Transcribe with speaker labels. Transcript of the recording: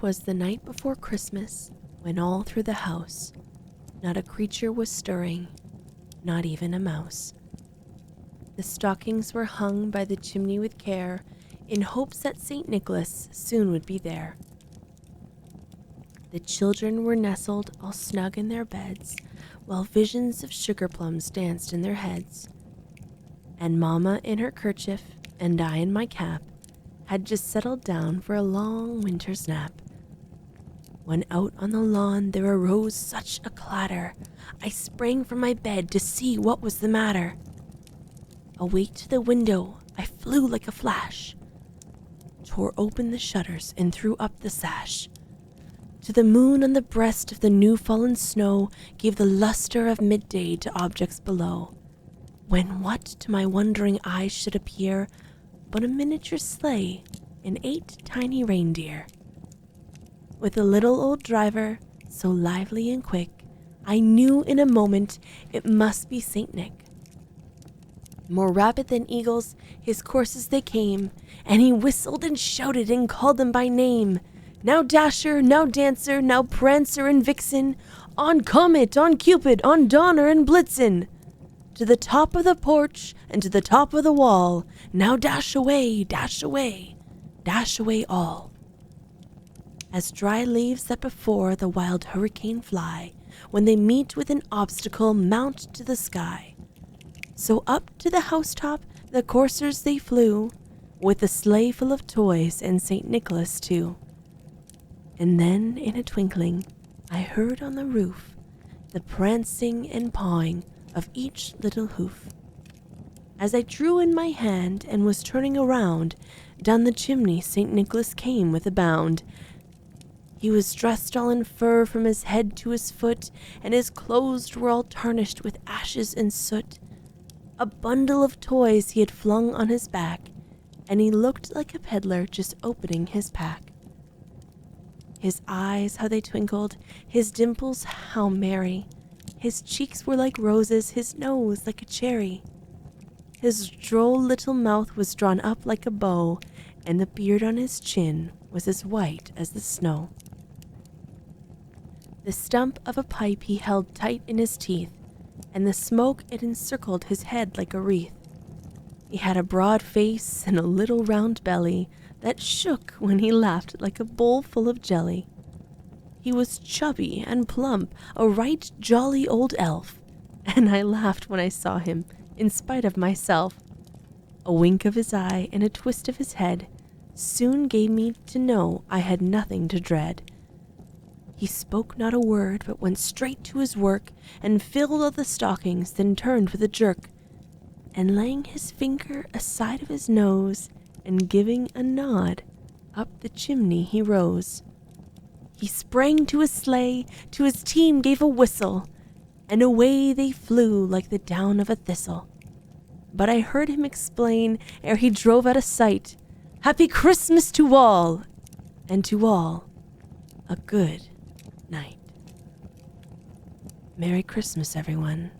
Speaker 1: 'Twas the night before Christmas, when all through the house not a creature was stirring, not even a mouse. The stockings were hung by the chimney with care, in hopes that St. Nicholas soon would be there. The children were nestled all snug in their beds, while visions of sugar plums danced in their heads. And Mama in her kerchief, and I in my cap, had just settled down for a long winter's nap. When out on the lawn there arose such a clatter, I sprang from my bed to see what was the matter. Away to the window I flew like a flash, tore open the shutters and threw up the sash. To the moon on the breast of the new-fallen snow gave the luster of midday to objects below, when what to my wondering eyes should appear but a miniature sleigh and 8 tiny reindeer. With a little old driver, so lively and quick, I knew in a moment it must be Saint Nick. More rapid than eagles, his coursers they came, and he whistled and shouted and called them by name. Now Dasher, now Dancer, now Prancer and Vixen, on Comet, on Cupid, on Donner and Blitzen. To the top of the porch and to the top of the wall, now dash away, dash away, dash away all. As dry leaves that before the wild hurricane fly, when they meet with an obstacle mount to the sky, so up to the housetop the coursers they flew, with the sleigh full of toys and St. Nicholas too. And then in a twinkling I heard on the roof the prancing and pawing of each little hoof. As I drew in my hand and was turning around, down the chimney St. Nicholas came with a bound. He was dressed all in fur from his head to his foot, and his clothes were all tarnished with ashes and soot. A bundle of toys he had flung on his back, and he looked like a peddler just opening his pack. His eyes, how they twinkled, his dimples, how merry. His cheeks were like roses, his nose like a cherry. His droll little mouth was drawn up like a bow, and the beard on his chin was as white as the snow. The stump of a pipe he held tight in his teeth, and the smoke it encircled his head like a wreath. He had a broad face and a little round belly that shook when he laughed like a bowl full of jelly. He was chubby and plump, a right jolly old elf, and I laughed when I saw him, in spite of myself. A wink of his eye and a twist of his head soon gave me to know I had nothing to dread. He spoke not a word, but went straight to his work, and filled all the stockings, then turned with a jerk, and laying his finger aside of his nose, and giving a nod, up the chimney he rose. He sprang to his sleigh, to his team gave a whistle, and away they flew like the down of a thistle. But I heard him explain, ere he drove out of sight, Happy Christmas to all, and to all a good night. Merry Christmas, everyone.